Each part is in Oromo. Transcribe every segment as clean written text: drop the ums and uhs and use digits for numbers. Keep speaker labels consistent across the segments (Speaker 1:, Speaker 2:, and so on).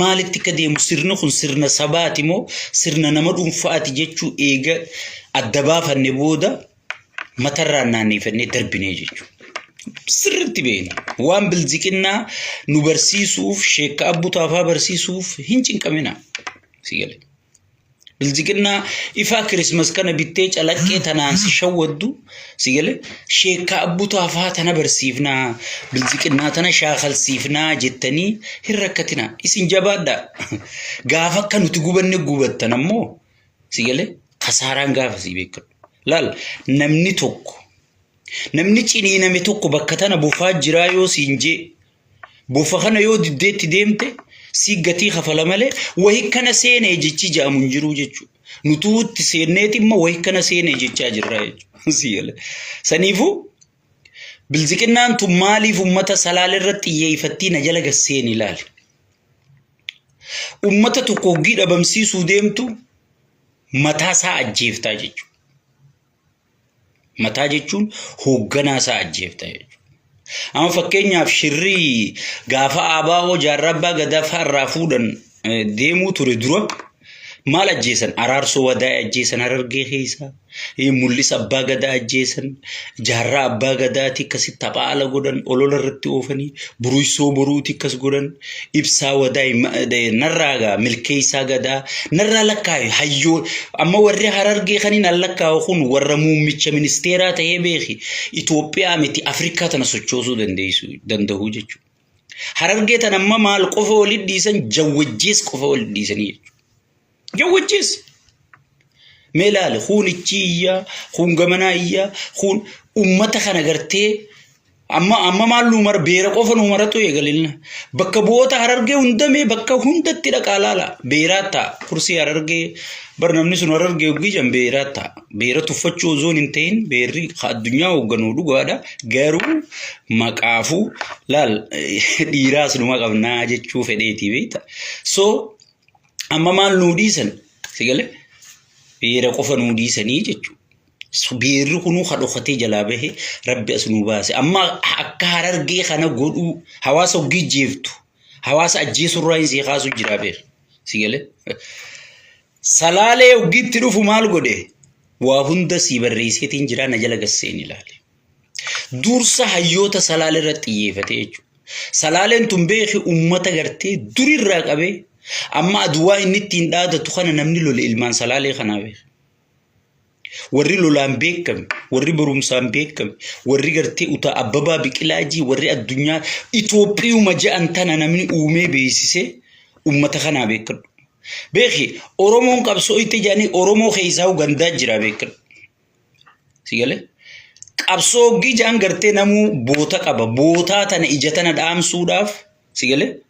Speaker 1: maalitti ka deemu sirna kun sirna sabaati moo sirna nama dhuunfaati jechuu eega adda baafanne booda matarraan naanneffannee darbinee jechuu sirriitti beekna waan bilziqinnaa nu barsiisuuf sheekka abbutaafaa barsiisuuf hin cinqamina sigale bilziqinnaa ifaa kirismas kana bittee calaqqee tanaan si shawwaddu sigale sheekka abbutaafaa tana barsiifnaa bilziqinnaa tana shaakalsiifnaa jettanii hin rakkatina isin jabaadha gaafa akka nuti gubanne gubattan ammoo sigale kasaaraan gaafa si beekadhu laal namni tokko namni ciniiname tokko bakka tana bofaa jiraa yoo siinjee bofa kana yoo diddeetti deemte si gatii kafala malee wahi kana seenee jechi jaamun jiru jechu nutuutti seenneeti immoo wahi kana seenee jechaa jirra jechu siyala saniifu bilziqinnaan tun maaliif ummata salaale irratti xiyyeeffattii na jala gasseen ilaali ummata tokko hoggii dhabamsiisuu deemtu mataa isaa ajjeeftaa jechu mataa jechuun hoogganaa isaa ajjeeftaa jechu amma fakkeenyaaf shirrii gaafa abaa'oo jaarrabbaa gadaafa irraa fuudhan deemuu ture dura maal ajjeesan araarsoo wadaa ajjeesan Harargee keessa mul'is abbaa gadaa ajjeesan jaarraa abbaa gadaati akkasitti taphaala godhan olola irratti oofanii buruysoo boruuti akkas godhan ibsaa wadaa narraagaa milkeessaa gadaa narraa lakkaaye hayyoo amma warri Harargee kaniin allakkaa'u kun warra muummicha ministeeraa ta'ee beeki Itoophiyaa miti Afrikaa tana sochoosuu danda'u jechuudha. Harargee tana amma maal qofa waliin dhiisan jawwajjees qofa waliin dhiisanii jechuudha. جوجيس ملال خون الشيء خون جمناية خون خنا قرتي أما معلوم مر بيرك أوفن مرتو يقولنا بكبوتا هررجة هندمي بكهوندا تلك على بيراتا كرسي هررجة برنامج سن هررجة وجي جنب بيرات تفتشو زون انتين بيري الدنيا وجنودو قادا غيرو مكافو لال ديراس نما قبنا جتشوف ديتي بيتا أما ما نوديسن سيقول بيرة قفا نوديسني جتشو بيرة كنو خدو خطي جلابه ربي أسنو باسي أما حكا هررقي خانا قولو حواسو جي جيفتو حواس أجيسو الرئيس يخاسو جرابه سيقول سلالة وجيب تروفو مال قده وهند سيبر رئيسي تنجرا نجل قسيني لالي دورسا حيوتا سلالة رتيه فتيجو سلالة تنبيخي أمتا غرتي دوري الراقبه أما أدواء النتين دادا تخانا نمنيلو لإلمان سلالي خنابه ورّي لولان بيكم ورّي برومسان بيكم ورّي غرتي أتا أبابا بكلاجي ورّي الدنيا إتوبيو مجا أنتانا نمني أومي بيسيسي أمتا خنابه كر بيخي أورومون قبسو إتجاني أورومو خيساو غندا جرا بيكر سيقالي قبسو جي جان غرتي نمو بوتا قبا بوتا تانا إجتانا دام سوداف سيقالي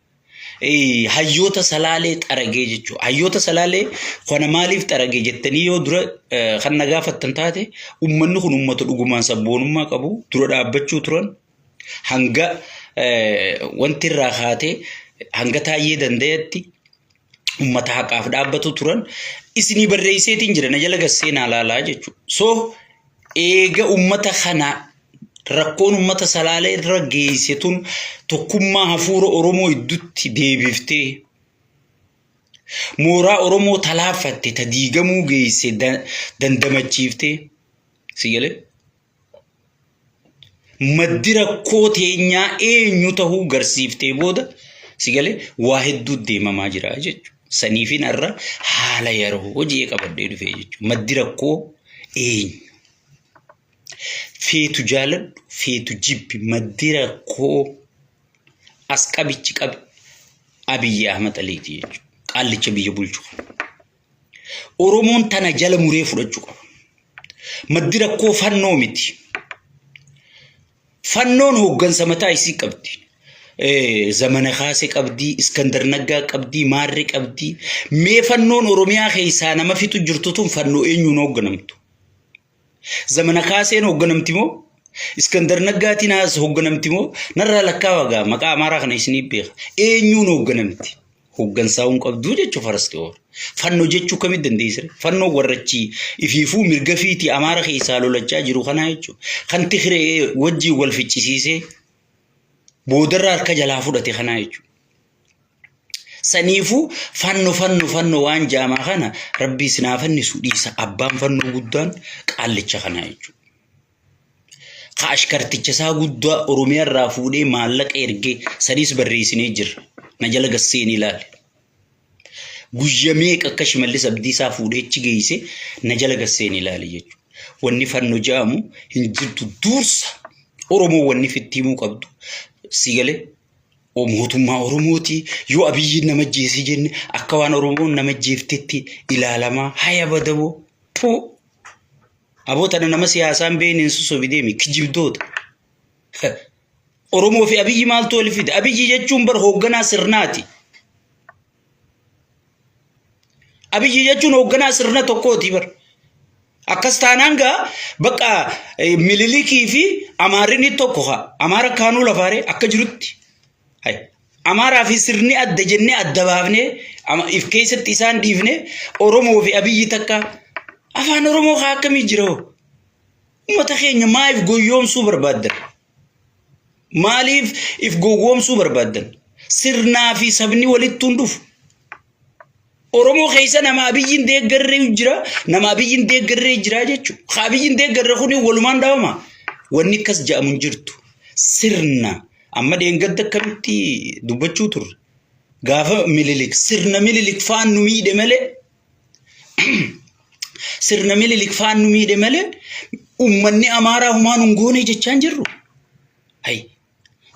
Speaker 1: hayyota salaalee xaragee jechuudha. Hayyota salaalee kana maaliif xaragee jettanii yoo dura kan nagaa fattan taate ummanni kun ummata dhugumaan sabboonummaa qabu dura dhaabbachuu turan hanga wanti irraa kaatee hanga taayee danda'etti ummata haqaaf dhaabbatu turan isinii barreesseetiin jira na jala gasseenaa laalaa jechuudha. So eega ummata kana rakkoon ummata salaalee irra geessituun tokkummaa hafuura Oromoo idduutti deebiftee mooraa Oromoo talaafatte tadiigamuu geesse dandamachiiftee sigale maddi rakkoo teenyaa eenyu tahuu garsiiftee booda sigale waa hedduu deemamaa jira jechuudha. Saniifin irra haala yeroo hojii qabadhee dhufee jechuudha. Maddi rakkoo eenyu feetu jaaladhu feetu jibbi maddi rakkoo as qabichi qabi Abiyyi Ahmad Aliiti jechuudha. Qaallicha biyya bulchu Oromoon tana jala muree fudhachuu qaba. Maddi rakkoo fannoo miti. Fannoon hooggansa mataa isii qabdi. Zamana Kaasee qabdi, Iskandar Naggaa qabdi, Maarree qabdi. Mee fannoon Oromiyaa keessaa nama fitu jirtu tun fannoo eenyuun hoogganamtu? Zamana Kaaseen hoogganamti moo Iskandar Naggaatiin hoogganamti moo narraa lakkaawagaa maqaa Amaaraa kana isinii beeka eenyuun hoogganamti hooggansaa hun qabduu jechuu farasti oor fannoo jechuu kamit dandeessire fannoo warrachi ifiifuu mirga fiitii Amaara keessaa lolachaa jiru kana jechuu kan Tigree wajjii wal ficcisiisee boodarraa harka jalaa fudhate kana jechuu saniifu fanno waan jaamaa kana rabbi sinaafanni sudhiisa abbaan fanno guddaan qaallicha kana jechuudha. Ka ashkarticha isaa guddaa Oromiyaa irraa fuudhee maallaqa ergee sadiis barreessinee jirra. Na jala gasseen ilaali. Guyyamee akka Shimallis Abdiisaa fuudhee achi geesse na jala gasseen ilaali jechuudha. Wanni fanno jaamu hin jirtu dursa Oromoo wanni fittiimuu qabdu. Sigalee mootummaa Oromooti yoo Abiyyi nama jeesi jenne akka waan Oromoon nama jeeftetti ilaalamaa haya badaboo puu aboota nama siyaasaan beenen sosobideemi kijibdoota. Oromoo fi Abiyyi maaltu wal fide? Abiyyi jechuun bar hoogganaa sirnaati. Abiyyi jechuun hoogganaa sirna tokkooti bar. Akkas taanaan gaa bakka Mililikii fi Amaarinni tokko haa Amaara kaanuu lafaaree akka jirutti. Amaaraa fi sirni adda jennee adda baafnee if keessatti isaan dhiifnee Oromoo fi Abiyyi takka afaan Oromoo haa akkamii jira hoo? Uummata keenya maaliif gowwoomsuu barbaaddan? Maaliif if gowwoomsuu barbaaddan? Sirnaa fi sabni walitti hundufu. Oromoo keessa nama Abiyyiin deeggarree jira, nama Abiyyiin deeggarree jira jechuudha. Abiyyiin deeggarree kuni walumaan dhaabama. Wanni akkas jedhamu hin jirtu. Sirna amma deengadda akkamitti dubbachuu turre. Gaafa Mililik sirna Mililik faan nu miidhe malee sirna Mililik faan nu miidhe malee ummanni Amaaraa humaan hungoone jechaan jirru.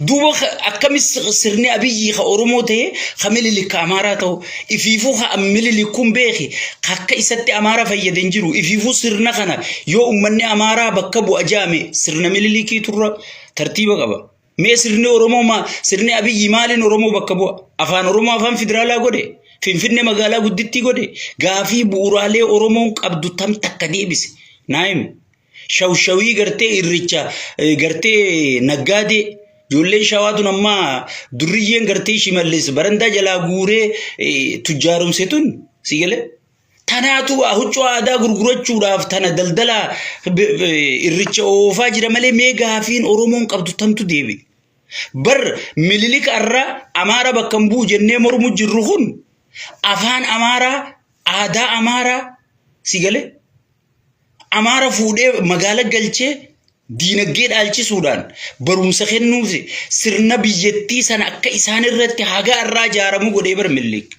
Speaker 1: Duuba akkamis sirni Abiyyi ka Oromoo ta'e ka Mililik Amaaraa ta'u ifiifuu ka Mililik kun beeki akka isatti Amaaraa fayyadan jiru ifiifuu sirna kana yoo ummanni Amaaraa bakka bu'a jaame sirna Mililikii turra tartiiba qaba. Mee sirni Oromoo sirni Abiyyi maaliin Oromoo bakka bu'a? Afaan Oromoo afaan federaalaa godhe. Finfinnee magaalaa guddittii godhe. Gaafii bu'uuraalee Oromoon qabdu tam takka deebise. Naayim shawshawii gartee irricha gartee naggaadee ijoolleen shawaatu namma durriyyeen gartee Shimallis barandaa jalaa guuree tujjaarumse tun sigalee tanaatu huccuu aadaa gurgurachuudhaaf tana daldala irricha oofaa jira malee mee gaafiin Oromoon qabdu tamtu deebi. Bar Mililik irraa Amaara bakka bu'u jennee mormu jirru kun afaan Amaaraa aadaa Amaaraa sigalee Amaara fuudhee magaala galchee diinagdee dhaalchisuudhaan barumsa kennuufi sirna biyyattii sana akka isaan irratti haga irraa ijaaramu godhee bar Mililik.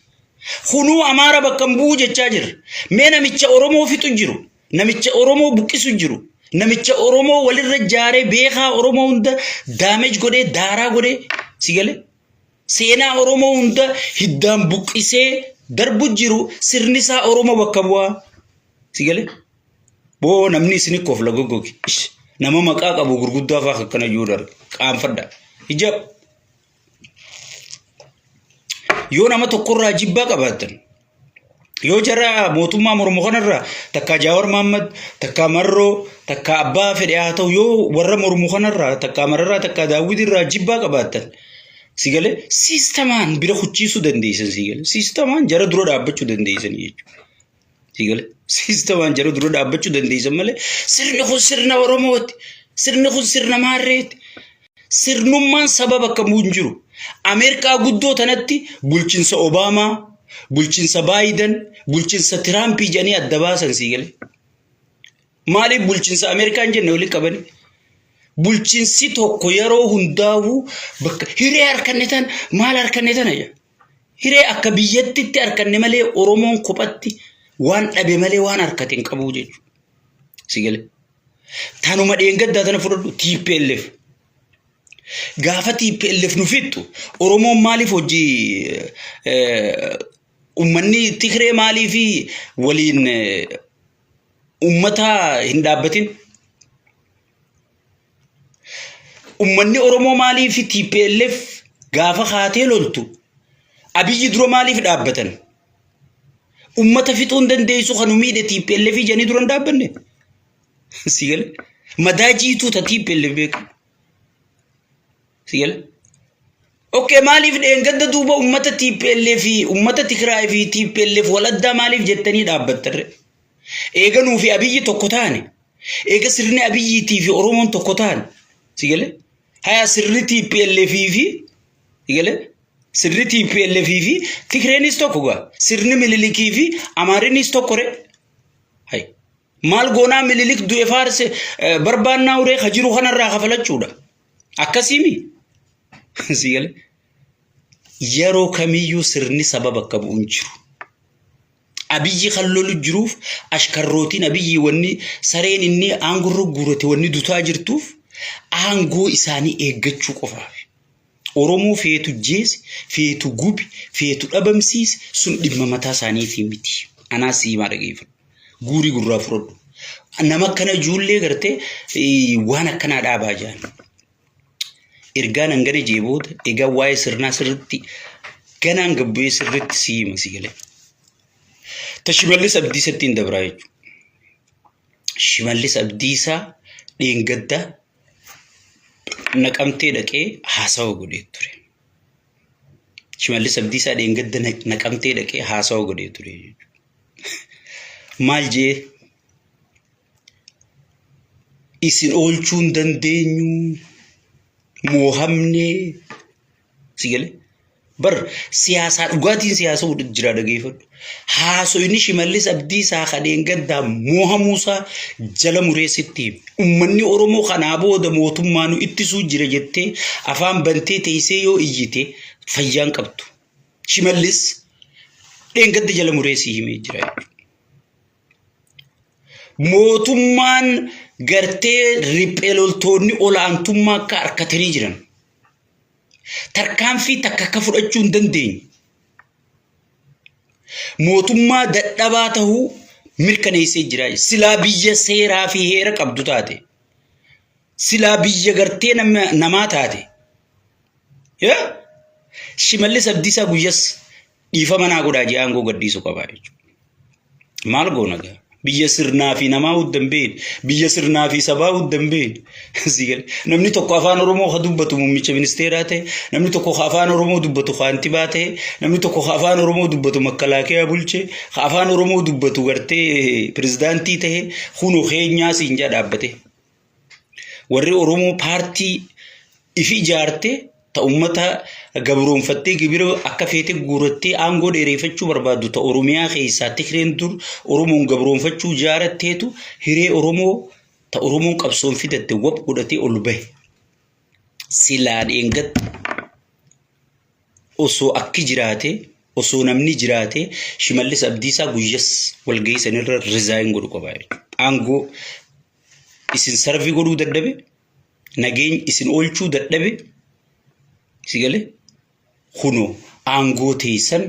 Speaker 1: Kunuu Amaara bakka bu'u jechaa jira. Mee namicha Oromoo fixu jiru, namicha Oromoo buqqisu jiru, namicha Oromoo walirra jaaree beekaa Oromoo hunda damage godhee daaraa godhee sigalee seenaa Oromoo hunda hiddaan buqqisee darbu jiru sirni isaa Oromoo bakka bu'aa sigalee. Boo namni isin koof la goggogi. Nama maqaa qabu gurguddaa fa'aa akkana yuudar qaanfadha. Hijab yoo nama tokkorraa jibbaa qabaatan yoo jara mootummaa mormu kanarraa takka Jawaar Mohaammed takka Marroo takka abbaa fedhe haa ta'u yoo warra mormu kanarraa takka Mararraa takka Daawwidirraa jibbaa qabaatan sigalee siistamaan bira hucciisuu dandeessan sigalee siistamaan jara dura dhaabbachuu dandeessan jechuudha. Sigalee siistamaan jara dura dhaabbachuu dandeessan malee sirni kun sirna Oromooti sirni kun sirna Maarreeti sirnummaan sababa akka bu'u jiru. Ameerikaa guddoo tanatti bulchiinsa Obaamaa, bulchiinsa Baayiden, bulchiinsa Tiraamp jedhanii adda baasan sigalee. Maaliif bulchiinsa Ameerikaan jenne waliin qabani? Bulchiinsi tokko yeroo hundaa'u bakka hiree harkanne tan maal harkanne tana jedha. Hiree akka biyyattitti harkanne malee Oromoon kophatti waan dhabe malee waan harkate hin qabu jechuudha. Sigalee. Tanuma dheengaddaa tana fudhadhu TPLF. Gaafa TPLF nu fixu Oromoon maaliif hojii ummanni Tigree maaliif waliin ummata hin dhaabbatin? Ummanni Oromoo maaliif TPLF gaafa kaatee loltu Abiyyi dura maaliif dhaabbatan? Ummata fixuun dandeessu kan miidhe TPLF janii dura hin dhaabbanne? Sigalee madaa jiituu ta TPLF beeku. Sigalee okay maaliif dheengadda duuba ummata TPLF ummata Tigraay fi TPLF waladdaa maaliif jettanii dhaabbattarre? Eega nuu fi Abiyyi tokko taane eega sirni Abiyyiitii fi Oromoon tokko taane sigalee haya sirni TPLF fi sigalee Sirni TPLF fi Tigreenis tokko gaa. Sirni Mililikii fi Amaarinis tokko re. Hay. Maal goonaa Mililik du'e faarse barbaannaa uree hajiru kanarraa kafalachuudha. Akkasimi. Sigale. Yeroo kamiyyuu sirni sababa akka bu'uun jiru. Abiyyi khallolu jiruuf ashkarrootiin abiyyi wanni sareen inni aangurru guurate wanni dutaa jirtuuf aangoo isaanii eeggachuu qofaaf. Oromoo feetu jees, feetu gubi, feetu dhabamsiis sun dhimma mataa isaaniitiin miti. Anaa siimaa dhageeffadhu. Guurii gurraa fudhadhu. Nama akkana ijoollee gartee waan akkanaa dhaabaa jiran. Ergaan hangana jeeboota egaa waa'ee sirnaa sirriitti ganaan gabbee sirriitti siima sigalee. Shimallis Abdiisatti hin dabraa jechuudha. Shimallis Abdiisaa dheengaddaa naqamtee dhaqee haasawa godhee ture. Shimallis Abdiisaa dheengadda naqamtee dhaqee haasawa godhee ture jechuudha. Maal jee isin oolchuu hin dandeenyu moohamnee sigalee. Bar siyaasaa dhugaatiin siyaasaa jira dhageeffadhu. Haasoyni Shimallis Abdiisaa kadheen gaddaa moohamuusaa jala mureessitti ummanni Oromoo kanaa booda mootummaan ittisuu jira jettee afaan bantee teessee yoo iyyite fayyaan qabdu. Shimallis dheengadda jala mureessii himee jira. Mootummaan gartee riphee loltoonni olaantummaa akka harkatanii jiran. Tarkaanfii takka akka fudhachuu hin dandeenye. Mootummaa dadhabaa ta'uu mirkaneessee jira. Silaa biyya seeraa fi heera qabdu taate. Silaa biyya gartee namaa taate. Shimallis Abdiisaa guyyas dhiifama naa godhaa jee aangoo gadhiisuu qabaa jechuudha. Maal goona gaa? Biyya sirnaa fi namaa uddambeen, biyya sirnaa fi sabaa uddambeen. Namni tokko afaan Oromoo haa dubbatu muummicha ministeeraa ta'e, namni tokko afaan Oromoo dubbatu kaantibaa ta'e, namni tokko afaan Oromoo dubbatu makalaakiyaa bulche, afaan Oromoo dubbatu gartee pirezidaantii ta'e, hunoo keenyaa siin jaa dhaabbate. Warri Oromoo paartii ifi ijaarte ta ummata gabroonfattee gibira akka feete guurattee aangoo dheereeffachuu barbaaddu ta Oromiyaa keessaa Tigreen dur Oromoon gabroonfachuu jaaratteetu hiree Oromoo ta Oromoon qabsoon fidatte wab godhatee ol bahe. Silaa dheengadda osoo akki jiraate osoo namni jiraate Shimallis Abdiisaa guyyas walgeessanirra rizaayin godhu qabaa jechuudha. Aangoo isin sarvii godhuu dadhabe, nageenya isin oolchuu dadhabe. Sigale kuno aangoo teessan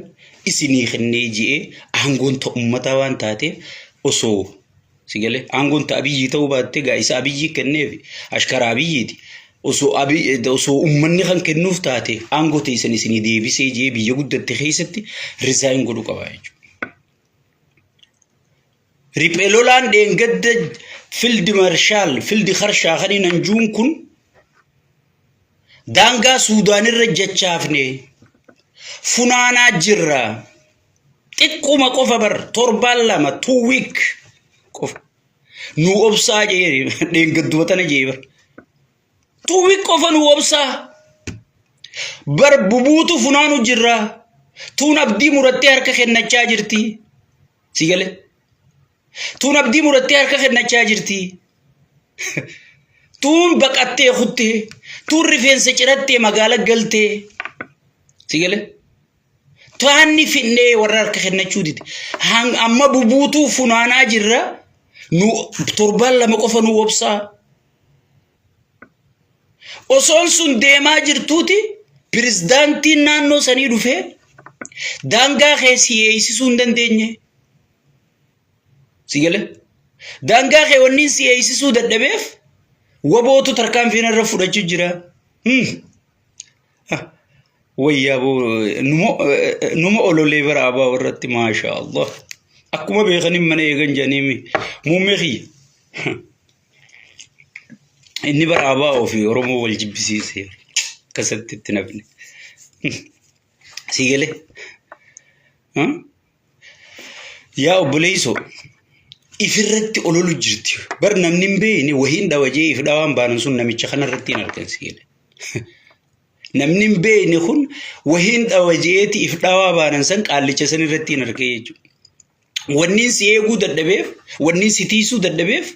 Speaker 1: isinii kennee ji'ee aangoon ta ummata waan taate osoo sigale aangoon ta abiyyi ta'uu baatte gaa isa abiyyi kenneef ashkara abiyyiiti osoo ummanni kan kennuuf taate aangoo teessan isinii deebisee ji'ee biyya guddatte keessatti rizaayin godhu qabaa jechuudha. Riphee lolaan dheengadda fildi marshaal fildi harshaa kan hin anjuun kun daangaa Suudaanirra jechaafne funaanaa jirra. Xiqquma qofa bar torbaan lama 2 week qofa. Nu obsaa jee dheengaddu tana jee bar. 2 week qofa nu obsaa. Bar bubuutu funaanu jirra. Tuun abdii murattee harka kennachaa jirti. Sigale. Tuun abdii murattee harka kennachaa jirti. Tuun baqattee kuttee. Tuun rifeensa cirattee magaala galtee. Sigale. Tuanni finnee warra harka kennachuu diti. Amma bubuutuu funaanaa jirra. Nu torbaan lama qofa nu obsaa. Osoon sun deemaa jirtuuti pirezidaantiin naannoo sanii dhufee daangaa keessi eeysisuu hin dandeenye. Sigale. Daangaa kee wanni si eeysisuu dadhabeef wabootu tarkaanfiin irra fudhachuu jira. Wayyaaboo numa ololee bara abaa warratti maasha Allah. Akkuma beekanin mana eegan janiimi muummee kiyya. Inni bara abaa ofii Oromoo wal jibbisiise akkasatti itti nafne. Sigale. Yaa obboleessoo ifirratti ololu jirti. Bar namni hin beekne wahiin dhawajee if dhawaan baanan sun namicha kanarratti hin argan sigale. namni hin beekne kun wahiin dhawajeeti if dhawaa baanan san qaallicha san irratti hin argee jechuudha. Wanni si eeguu dadhabeef, wanni si tiisuu dadhabeef,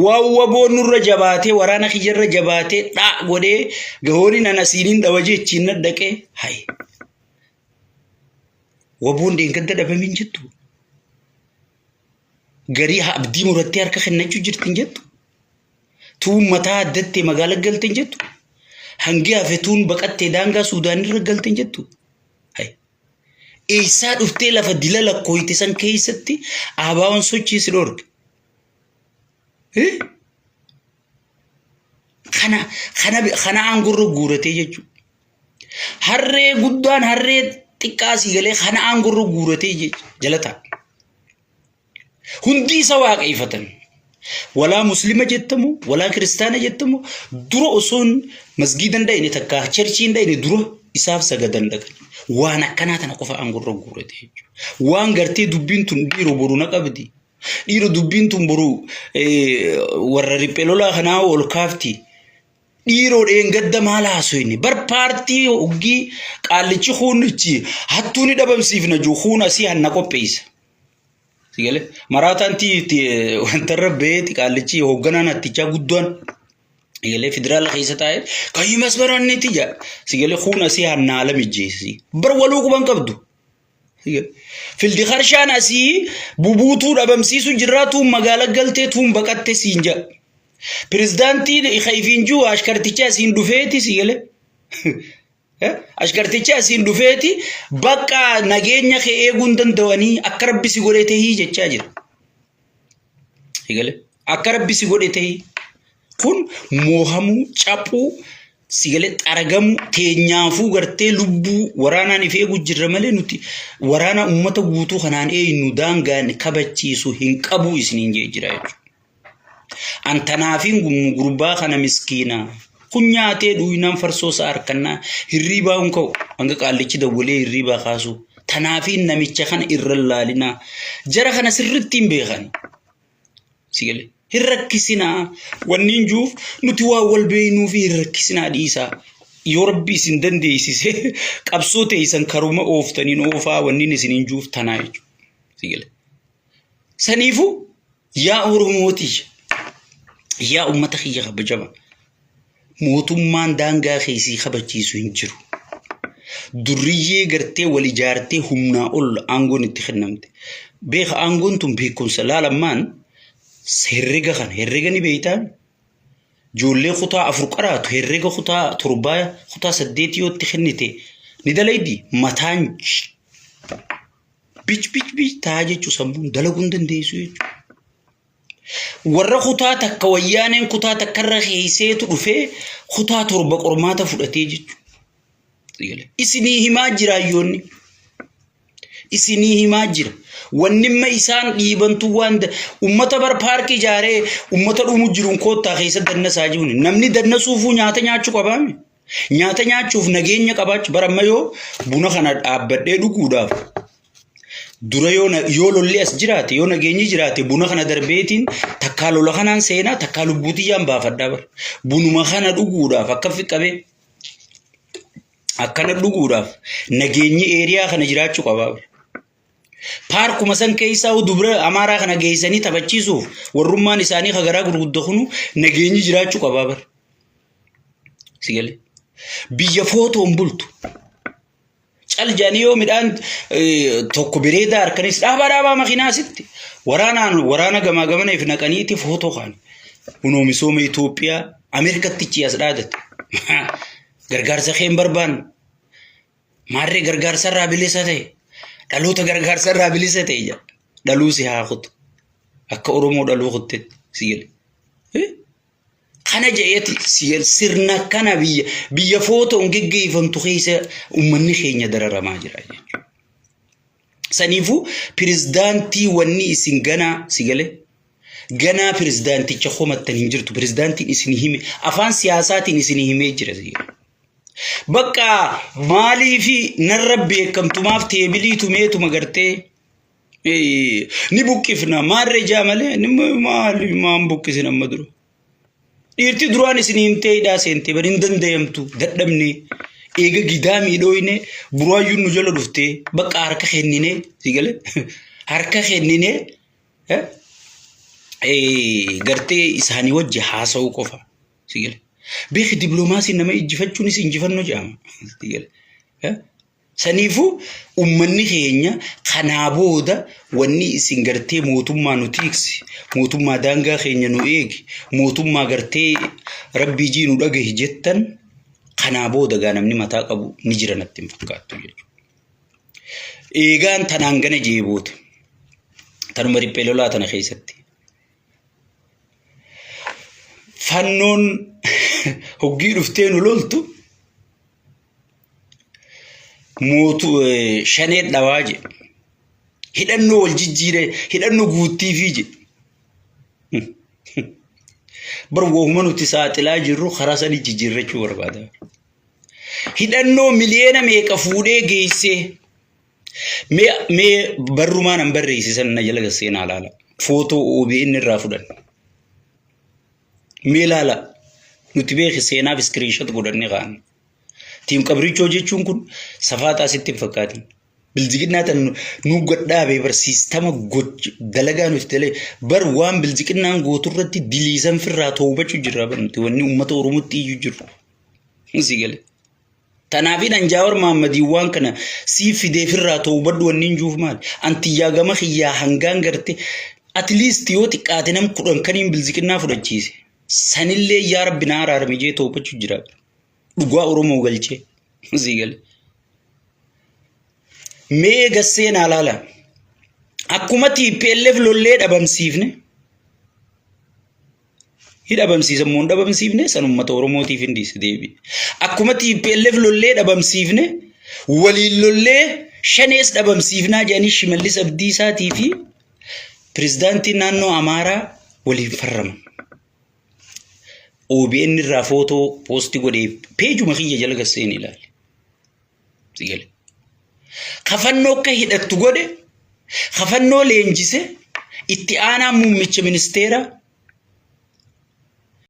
Speaker 1: waboon nurra jabaatee waraana kiyyarra jabaatee dhaa godhee gahooni nana siiniin dhawajee achiin dhaqee hayi. Waboon deenganta dhabamin jettu. Garii abdii murattee harka kennachuu jirtin jettu. Tuun mataa addattee magaala galteen jettu. Hangi hafetuun baqattee daangaa Suudaan irra galteen jettu. Eessaa dhuftee lafa dila lakkooyte san keessatti abaawwan sochiisi dhorge. Kana aangurra guuratee jechuudha. Harree guddaan harree xiqqaasii galee kana aangurra guuratee jala ta'a. Hundi isa waaqeffatan. Walaa muslima jettamu, walaa kiristaana jettamu dura osoon masgiida hin dhayne takka cherchii hin dhayne dura isaaf sagadan dhaqan. Waan akkanaa tana qofa aangurra guurate jechuudha. Waan gartee dubbiin tun dhiiroo boru na qabdi. Dhiiroo dubbiin tun boru warra riphee lolaa kanaa ol kaafti. Dhiiroo dheengadda maal haasofne bar paartii hoggii qaallichi huunichi hattuuni dhabamsiifna jiru huun asii hanna qopheessa. Sigale maraataan wantarra beeti qaallichi hoogganaan attichaa guddaan. Sigale federaala keessa taa'e kayyumas baranne tija. Sigale huun asii hanna ala mijjeessi. Bar waluu quban qabdu. Fildi harshaan asii bubuutuu dhabamsiisu jirraatuun magaala galtee tuun baqatte siinja. Pirezidaantiin khayfiin juu ashkarticha asiin dhufeeti sigale. Ashkarticha asiin dhufeeti bakka nageenya kee eeguun danda'anii akka rabbi si godhe ta'ii jechaa jira. Sigale akka rabbi si godhe ta'ii kun moohamuu caphuu sigale xaragamuu teenyaafuu gartee lubbuu waraanaan if eeguu jirra malee nuti waraana uummata guutuu kanaan eenyu daangaan kabachiisu hin qabu isiniin jee jira jechuudha. Antanaafin gurbaa kana miskiina kun nyaatee dhuunaan farsoosa harkannaa hirribaa hun ka'u hanga qaallichi dawwalee hirribaa kaasu tanaafin namicha kana irra laalinaa jara kana sirriitti hin beekan sigale hirrakkisinaa wanniin juuf nuti waa wal beeynuu fi hirrakkisinaa dhiisaa yoo rabbi isin dandeessise qabsoo teessan karuma ooftaniin oofaa wanniin isiniin juuf tanaa jechuudha sigale saniifu yaa Oromootii yaa ummata kiyya kabajama mootummaan daangaa keessii kabachiisu hin jiru. Durriyyee gartee wal ijaartee humnaa ol aangoon itti kennamte. Beeka aangoon tun beekumsa laalammaan herrega ni beeytaan. Ijoollee kutaa 4 qaraatu herrega kutaa 7 kutaa 8 yoo itti kennite ni dalaydi mataan bich taa jechuu sammuun dalaguun dandeessu jechuudha. Warra kutaa takka wayyaaneen kutaa takkarra keesseetu dhufee kutaa 7 qormaata fudhatee jechuudha. Isinii himaa jira ayyoonni. Isinii himaa jira. Wannimma isaan dhiibantu waan ummata bar paarkii ijaaree ummata dhumu jiruun koottaa keessa dannasaa jiruun namni dannasuufuu nyaata nyaachuu qabaame. Nyaata nyaachuuf nageenya qabaachuu baramma yoo buna kana dhaabbadhee dhuguudhaaf. Dura yoo lolli as jiraate yoo nageenyi jiraate buna kana darbeetiin takkaa lola kanaan seenaa takkaa lubbuutiyyaan baafadhaa bar. Bunuma kana dhuguudhaaf akka fiqqabee akkana dhuguudhaaf nageenyi eeriyaa kana jiraachuu qabaa. Paarkuma san keessaa dubra amaaraa kana geessanii taphachiisuuf warrummaan isaanii hagaraa gurguddaa kunu nageenyi jiraachuu qabaa bar. Sigale biyya footoon bultu. Caljaanii yoo midhaan tokko bireedaa harkanis dhaabaa makiinaasitti waraana gamaa gamanaaf naqaniiti footoo kan kunoo misooma Itoophiyaa Ameerikatti ciyaas dhaadate gargaarsa keen barbaan maarree gargaarsarraa bilisa ta'e dhaloota gargaarsarraa bilisa ta'e dhaluu si haa kutu akka Oromoo dhaluu kuttetti sigale. Kana jeeti sirna kana biyya footoon geggeeffamtu keessa uummanni keenya dararamaa jira jechuudha. Saniifu pirezidaantii wanni isin ganaa sigale ganaa pirezidaanticha homattan hin jirtu pirezidaantiin isin hime afaan siyaasaatiin isin himee jira sigale. Bakka maalii fi narra beekamtumaaf teebilii tumeetuma gartee ni buqqifna maarree jaamalee ni maali maan buqqisin amma dura. dhiirti duraan isiniin ta'eedhaa seentee bari hin danda'amtu dadhabne eega gidaa miidhooyne buraayyuun nu jala dhuftee bakka harka kennine sigale harka kennine gartee isaanii wajji haasa'uu qofa sigale beeki dipiloomaasiin nama injifachuunis injifannoo jedhama sigale saniifu ummanni keenya kanaa booda wanni isin gartee mootummaa nu tiiksi mootummaa daangaa keenya nu eegi mootummaa gartee rabbii jii nu dhagahi jettan kanaa booda gaa namni mataa qabu ni jira natti hin fakkaattu jechuudha. Eegaan tanaan gana jeeboota tanuma riphee lolaa tana keessatti fannoon hoggii dhuftee nu loltu mootu shanee dhawaa je hidhannoo wal jijjiire hidhannoo guuttiifii je bar wohuma nuti saaxilaa jirru karaa sanii jijjiirrachuu barbaada. Hidhannoo miliyoona meeqa fuudhee geessee mee barrumaan an barreessisan na jala gasseenaa laala footoo OBN irraa fudhan mee laala nuti beeki seenaaf iskiriinshot godhanne kaan tiim qabrichoo jechuun kun safaataa sitti hin fakkaatin biljiqinnaa tan nu godhaabe bar siistama dalagaa nuti dalee bar waan biljiqinnaan gooturratti diliisan firraa toobachuu jirra bar nuti wanni uummata Oromootti iyyuu jiru sigale tanaafin Anjaawar Mahammadii waan kana sii fidee firraa toobadhu wanni injuuf maal antiyyaa gama xiyyaa hangaan garte at least yoo xiqqaate nam 10 kaniin biljiqinnaa fudhachiise sanillee yaa rabbi na araarame jee toobachuu jira dhugaa Oromoo galchee sigale mee gasseenaa laala akkuma TPLF lollee dhabamsiifne hidhabamsiisan moo dhabamsiifne san uummata Oromootiif hindiis deebi akkuma TPLF lollee dhabamsiifne waliin lollee shanees dhabamsiifnaa jedhanii Shimallis Abdiisaatii fi pirezidaantii naannoo Amaaraa waliin farraman. OBN irraa footoo poosti godhee peejuma kiyya jala gasseen ilaali sigale kafannoo akka hidhattu godhe kafannoo leenjise itti aanaa muummicha ministeera